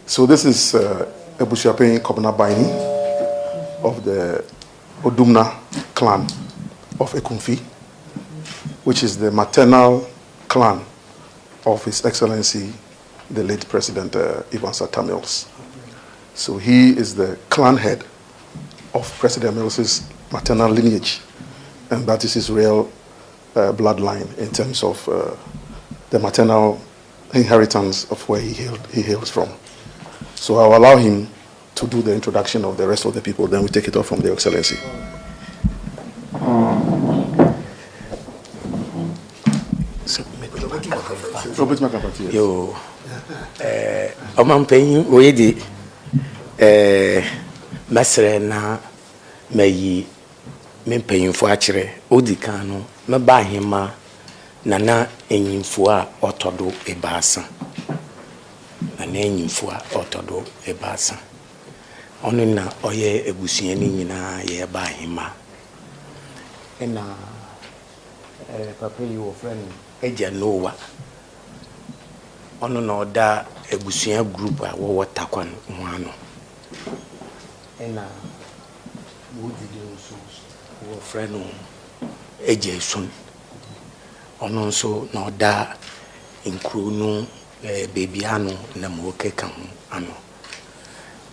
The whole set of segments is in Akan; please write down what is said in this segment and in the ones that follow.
So this is Ebusiapen Kobna Baini of the Odumna clan of Ekumfi, which is the maternal clan of His Excellency, the late President Ivan Satta Mills. So he is the clan head of President Mills's maternal lineage, and that is his real bloodline in terms of the maternal inheritance of where he hails from. So I'll allow him to do the introduction of the rest of the people, then we take it off from Their Excellency. Yo, Omanpen, we did Maserena Mayi Mempaying for Achere, Odicano, Mabahima, Nana, and Yinfua, Otodo, a bassa. An Yinfua, Otodo, a bassa. Only na Oye Ebusiani, ye by hima. And Papa, your friend. Eja Noah. Ono no da ebusuya group a wo watakwan ho ano. Ena wo didi nso wo friend no eja sun. Ono nso no da nkru no baby ano na mo keka ho ano.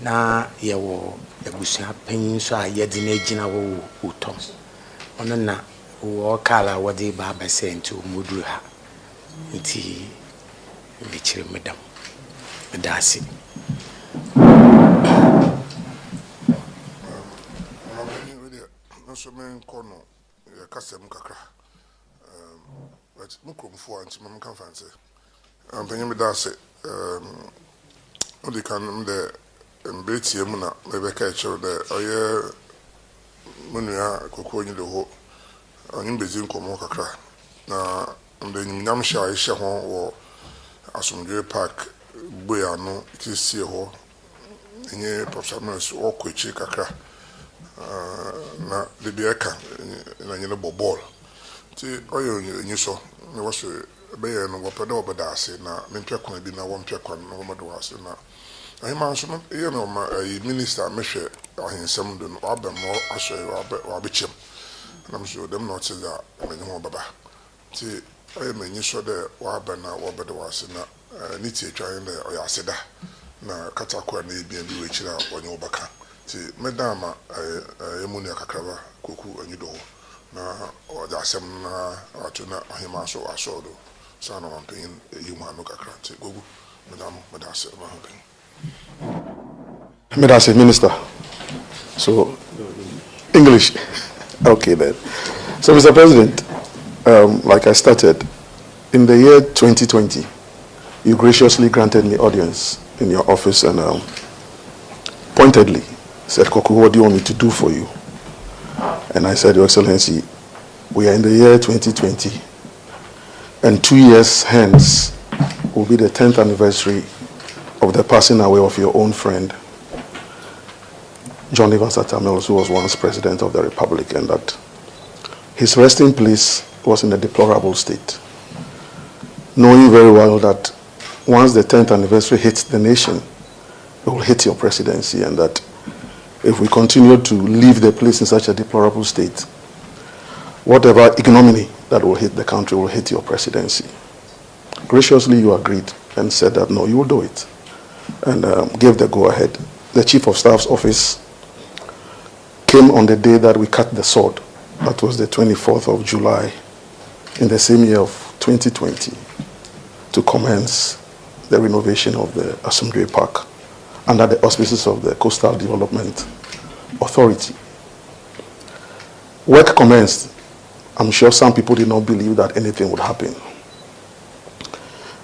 Na ye wo ebusuya panyin so a ye de na gina wo utom. Ono na wo kala wodi baba sento mudru ha nti mechire medam dasi so men kono ya kasem kakra but mukromfo anti mam kan fanse ampanyi me dasi odi kan de mbetie mu na mebeka echo de oye munua kokonyi de ho onye bezin komo kakra na mbe nyam sha ishe ho wo Asomdwe Park boya no tisi ho enye performance wo kwechi kakra na libieka na nyene bobol ti oyo nyi so ne wo so be ye no wo pede obeda ase na mentwe kwa bi na wo ntwe kwa no wo do ase na ayi man so no ye no ma minister mehwe ahensem do no abem no aso wa be chem na mso dem no tza menye ho baba ti ayi menyi so de wa ba na wo be do ase na ni ti etwa yin de oya aseda na katakwa na ebia bi we kira onye obaka ti medama emunu akakraba koku anyi do na o da asem na atuna ahima so aso do sana wampin yuma no kakra ti gogu medama medase ma hopin Medase Minister. So English. Okay then. So Mr. President, like I started, in the year 2020, you graciously granted me audience in your office and pointedly said, Koku, what do you want me to do for you? And I said, Your Excellency, we are in the year 2020, and 2 years hence will be the 10th anniversary of the passing away of your own friend, John Ivan Satta Mills, who was once President of the Republic, and that his resting place was in a deplorable state. Knowing very well that once the 10th anniversary hits the nation, it will hit your presidency, and that if we continue to leave the place in such a deplorable state, whatever ignominy that will hit the country will hit your presidency. Graciously, you agreed and said that, no, you will do it, and gave the go-ahead. The Chief of Staff's office came on the day that we cut the sword. That was the 24th of July in the same year of 2020 to commence the renovation of the Asomdwe Park under the auspices of the Coastal Development Authority. Work commenced. I'm sure some people did not believe that anything would happen.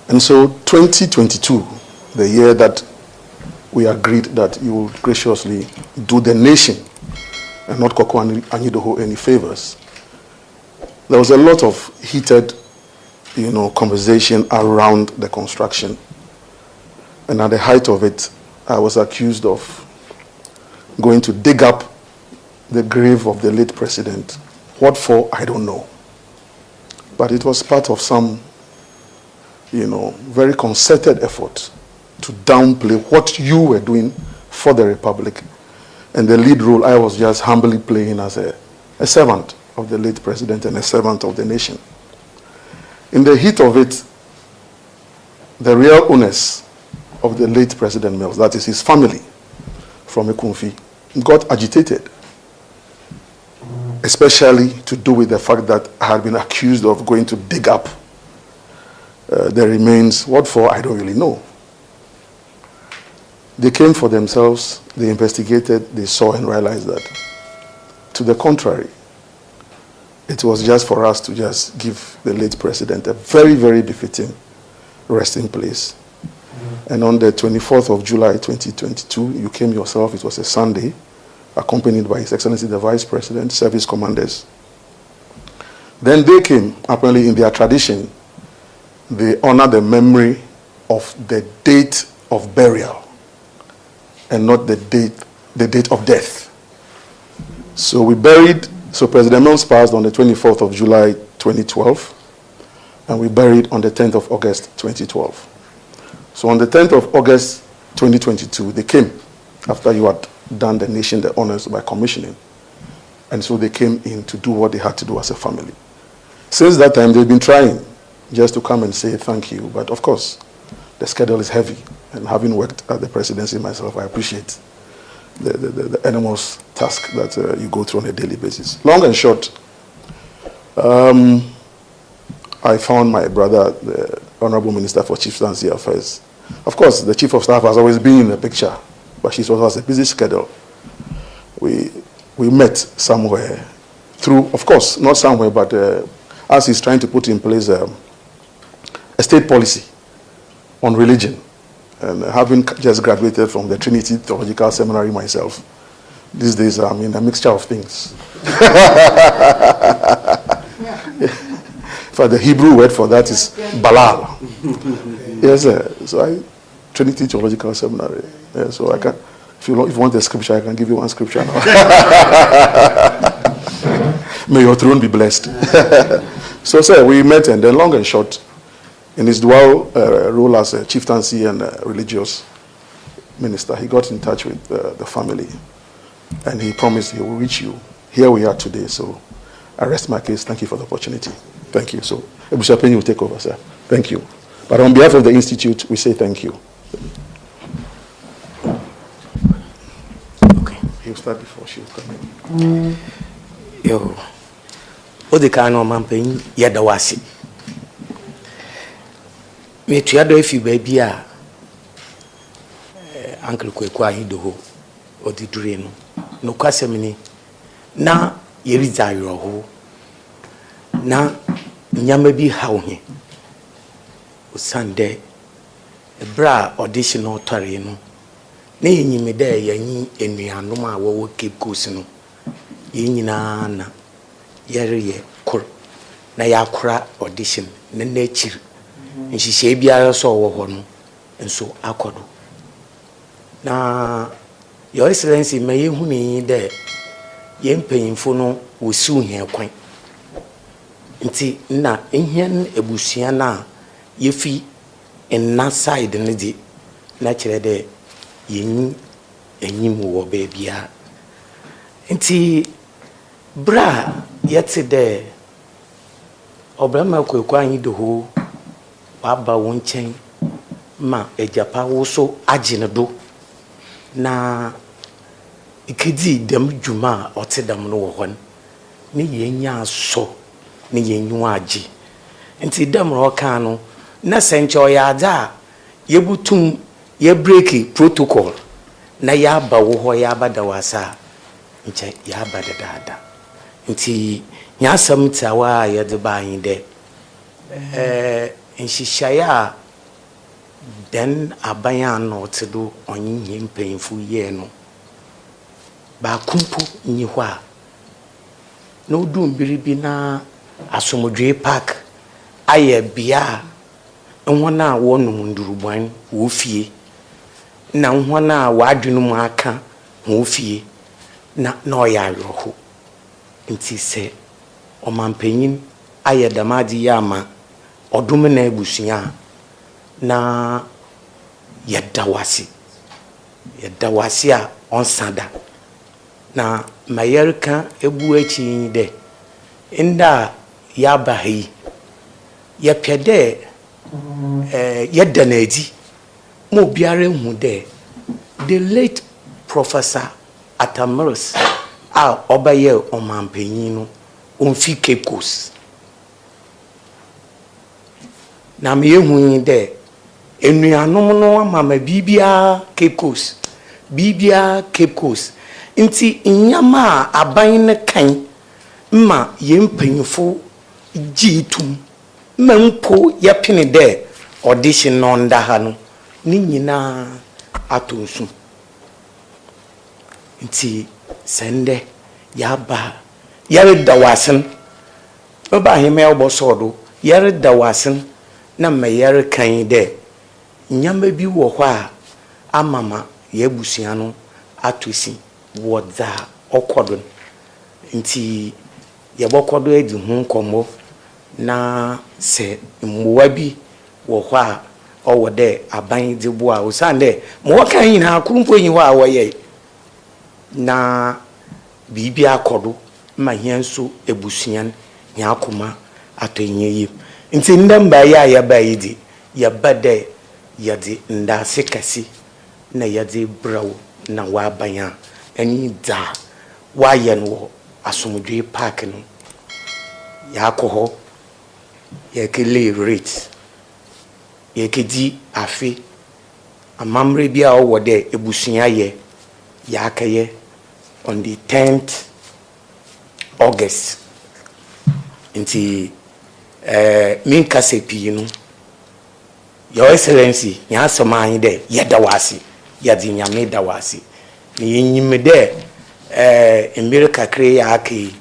And so 2022, the year that we agreed that you would graciously do the nation and not Koko Anyidoho any favors, there was a lot of heated, conversation around the construction. And at the height of it, I was accused of going to dig up the grave of the late president. What for, I don't know. But it was part of some, very concerted effort to downplay what you were doing for the Republic. And the lead role I was just humbly playing as a servant of the late president and a servant of the nation. In the heat of it, the real owners of the late President Mills, that is his family from Ekumfi, got agitated, especially to do with the fact that I had been accused of going to dig up the remains. What for, I don't really know. They came for themselves, they investigated, they saw and realized that, to the contrary, it was just for us to just give the late president a very, very befitting resting place. And on the 24th of July 2022, you came yourself, it was a Sunday, accompanied by His Excellency the Vice President, service commanders. Then they came, apparently in their tradition, they honor the memory of the date of burial and not the date of death. So we buried, so President Mills passed on the 24th of July 2012, and we buried on the 10th of August 2012. So on the 10th of August 2022, they came after you had done the nation the honors by commissioning. And so they came in to do what they had to do as a family. Since that time, they've been trying just to come and say thank you. But of course, the schedule is heavy. And having worked at the presidency myself, I appreciate the enormous task that you go through on a daily basis. Long and short, I found my brother, the Honorable Minister for Chieftaincy Affairs. Of course, the Chief of Staff has always been in the picture, but she also has a busy schedule. We met somewhere through, of course, not somewhere, but as he's trying to put in place a state policy on religion. And having just graduated from the Trinity Theological Seminary myself, these days I'm in a mixture of things. For the Hebrew word for that is balal. Yes, sir. So Trinity Theological Seminary. Yeah, so I can, if you want the scripture, I can give you one scripture now. May your throne be blessed. So, sir, we met, and then long and short, in his dual role as a chieftaincy and a religious minister, he got in touch with the family, and he promised he will reach you. Here we are today, so I rest my case. Thank you for the opportunity. Thank you. So, Ebusapeni will take over, sir. Thank you. But on behalf of the Institute, we say thank you. Okay. He'll start before she'll come in. Yo. Odekano Mampin, Yadawasi. Me tuyado if you baby a Uncle Kwekwa Hido Odidreno. No kwasemini. Na yeriza yoho. Na nyame bi hawhe usande bra audition otare no na yenyime da yanyi enuanom a wo Cape Coast no yenyina na yere kor na yakora audition na nachir nhihye biara so wo ho no enso akodo na your excellency may huni de yempanyimfo no wosu hia kwan nti na ehien ebusua na yefi enna side ne di na kire de yen enyim wo ba bia nti bra yete de obrama kwekwa anyi do ho waba wonchen ma ejapa wo so agine do na ikedi dem djuma otedam no wo hon ni yenya so ni yenyu agi nti dem ro kan no na sencho ya da yebutum ye break protocol na ya ba wo ho ya ba da wasa nche ya ba da dada nti nya sam tawa ya de ba yin de nhishaya den abanya no tedo onyi mpemfu ye no ba kumpu nyi ho a no du mbiribi na asomodwe park aye bia nhona wonum nduruban wo fie na nhona wadwenu aka wo fie na oya roho nti se omampanyin aye damadi yama odum na ebusuya na yɛda wase a ɔnsada na mayɛreka ebu akyi dɛ nda yaba ha yi yɛpɛ dɛ yɛda na adi mo biara hu dɛ the late Professor Atta a ɔbɛyɛ ɔmanpanyin no ɔmfi Cape Coast na me hu dɛ enuanom no amama bibia Cape Coast nti nyama a aban ne kan ma yɛmpanyifo jitum mampo yɛpene dɛ audition no nda ha no ni nyina atonsu nti sende yaba yare dawasen baba hime obosodo yare dawasen na me yare kan de nyama bi wo hɔ a amama yebusua no atosi wodza okodo nti yebokodo edi hu nkomo na se mmuwa bi wo hɔ a owo de aban de bo a osande mo kan nyina akurumpo nyi hɔ a woyɛ na bibi akodo ma hianso ebusuan nya akoma atonyeyi nti ndamba ya yaba yidi yaba de yadi ndase kasi na yadi brawo na wabanya ani da wayen wo asomdwe park no yakoho yekele rate yekedi afi amamre bia wo de ebusuan ye yakaye on the 10th August nti min kasepi no your excellency nya asoma de yeda wase yadi nyame da wase ni nyime de America kre ya ake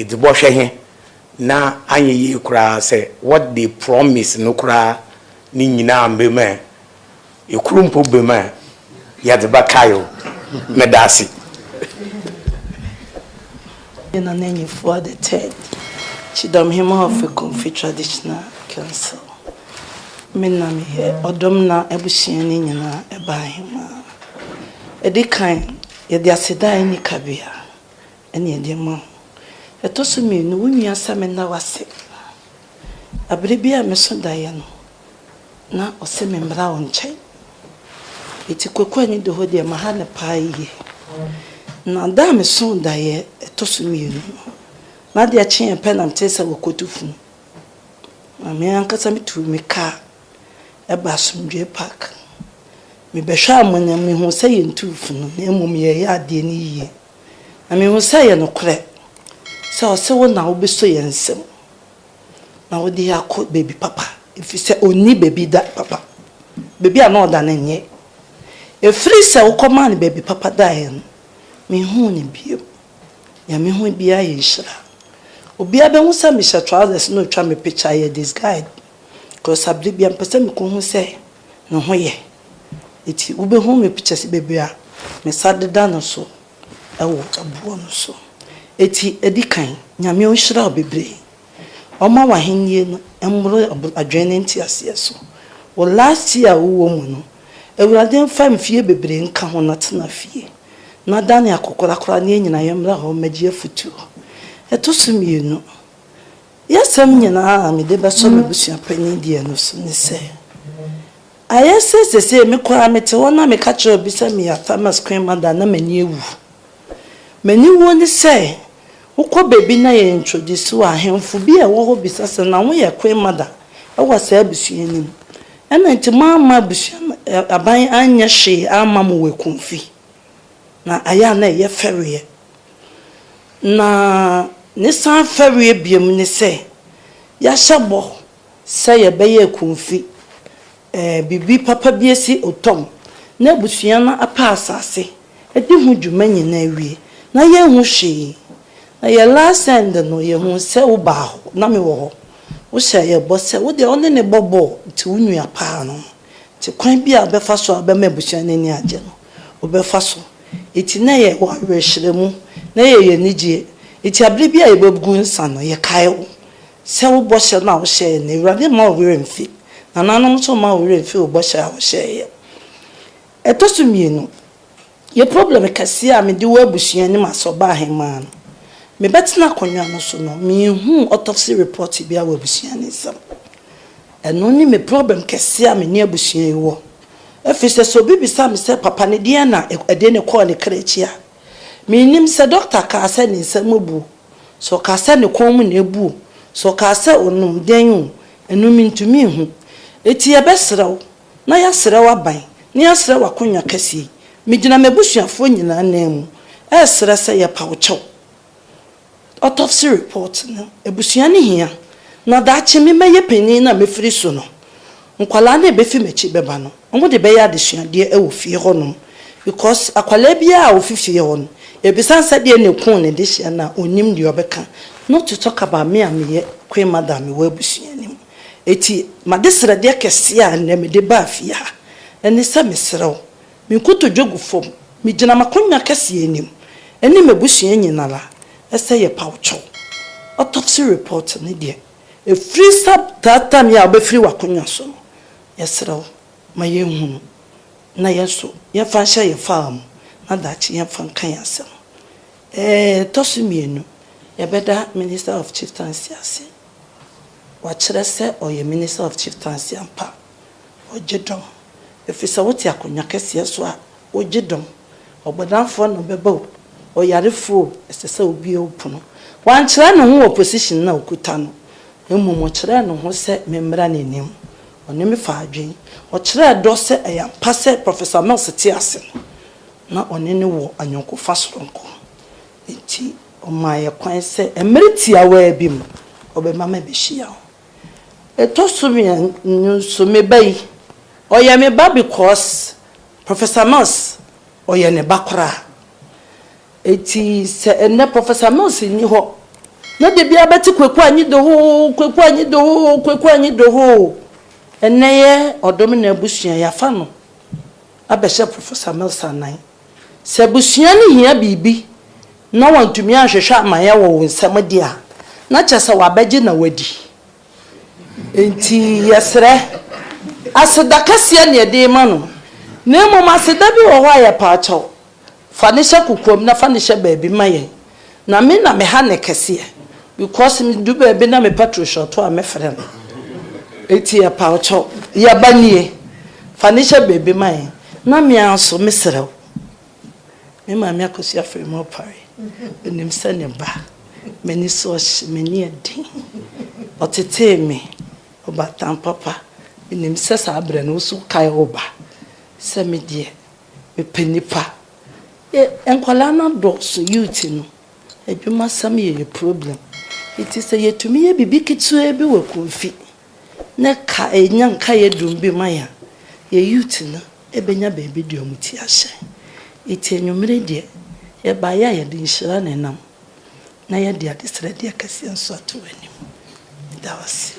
de bo hwe na anye yi kura say what they promise no kura ni nyina ambema ekurumpo bema yadi bakayo medasi in an name for the third Chidam Hima of a Comfy Traditional Council. Menami, Odomna, Ebusiani, Ebahima. A decline, yet the Aseda in Kabia, and yet your mom. A tosumi, no women are Samena was sick. A bribia Messon Diano, now or Semen Brown chain. It's a coquani do hold your Mahana pie. Na dame son daye tosumi no na de ache pen am tesa wokotufu na me ankasa mitu me ka e ba somdwe park me behwa amona me hu se ye ntufu no na emom ye ya ade ni yie na me hu se ye no kre se o se wo na wo beso ye nsem na wo de yakọ baby papa if you say oni baby that papa baby a no da na nye e free se wo command baby papa daye no me hu ni bio ya me hu bia ye shira obi abe hu sa me sha trousers no twa me picture ye this guide cause abri bia mpese me ko hu se no ho ye eti ube hu me picture si bebe a me sadeda no so ewo abuo no so eti edikan nyame o shira obebre oma wa henie no embro adwene nti ase so wo last year wo mu no ewurade mfa mfie bebre nka ho na tena fie na dani akokora ne nyina yemra ho magie futu etosumi no yesem nyina me de beso mebusua pani die no so ne se ayese me kwa mete wona me ka che obi se me Atta queen mother na mani ewu mani wo ne se ukọ baby na ye introduce wa hemfu bi e wo ho bisase na wo ye queen mother e wasa abusua nim ena nti mama abusua aban anya hwe amam we konfi na aya na ye ferry na ne san ferry biem ne se ya hyebo se ye beye konfi bibi papa biesi otom na abusua na apa asase edi hu dwuma nyina awie na ye hu hwe na ye last end no ye hu se wo ba ho na me wo ho wo sha ye bo se wo de one ne bobo ti wunu apa no ti kwan bi a be fa so abema abusua na ni age no obefa so iti na ye wa hwehiremu na ye nigye iti abri bi a ye bebu nsa no ye kai wo se wo bo hye na wo hye na Ewurade ma wo remfi Ananom so ma wore fi obosha wo sheye. Etosu mienu. Ye problem kase a me de wo abusua ni masoba ahema no. Me betina konwa no so no me hu autopsy report bia wo abusua ni sam. Eno ni me problem kase a me ni abusua yi wo. Efise so bibi sa me se papa ne dia na ede ne call ne krechia. Me nim se doctor ka se ni nsam obu. So ka se ne kon mu na ebu. So ka se onum den enu mintumi hu. Eti ye besrew na ya srew aban. Ni ya srew akonya kase. Me gina mebusuafo nyina na mu. Esre se ye pawcho. Autopsy report no ebusua ne hia. Na daache me meye pani na mefiri so no. Nkwala na ebefi mechi beba no. Omo de beya adesuade e wo fie honom because akwala bia a wo fifie hon. Ebisansa de ne kun ne de hia na onim de obeka. Not to talk about me and me queen madam we abusua nim. Eti madesra de kese a na me de ba fie ha. Eni se mesrew. Me kuto dwogu fom. Me gina makonya kese enim. Eni mebusua nyinala. Ese ye pawcho. Autopsy report ne de. E free sub that time ya obefiri wakonya so. Yesrew. Ma yenhunu na yeso ye fa hye ye farm na dachi ye fa kan yasem tosumienu ye beda minister of chieftaincy ase wa kire se oye minister of chieftaincy ampa ogedom efisa woti akonya kese so a ogedom obodanfo no beba oyarefo esese obi opuno wan kire no ho opposition na okuta no emumo kire no ho se memra nenim onemi fa adwen o kire do se eya pase professor Mills tiase na onene wo anyonko fasronko enti o maye kwan se emeriti awa bim obema ma behia etosumi nso mebai oya me ba because professor Mills oya ne bakora eti se ene professor Mills ni ho na de bia beti kweku anyi do ho Eneye odom na abusua ya fa no abehye professor Mills anan se abusua ni hia bibi na wantumi ahwehwe amaya wo nsam dia na kyese wabegye na wadi enti yesre aseda kase ne de ma no na mom aseda bi wo ho aye paacho fa ne hye kukom na fa ne hye baabi maye na me na me ha ne kase because me du baabi na me petrol short to a me frɛ no eti ya paucho ya banie fanisha bebe mai na mi anso mesrew me ma mi akosi afre mo pare enim se ne ba meni so meni edi otete me obatan papa enim se sa abre no so kai oba se me die me penipa enkwala na do so youth no adwuma sam ye problem iti se yetumi ye bibi kitu ebi we konfi ne ka enyan ka ye dumbi maya ye youth no ebenya baby di omuti ahye iti enwumre de ye ba ya ye de nshira ne nam na ye de adesre de kase nso ato anim that was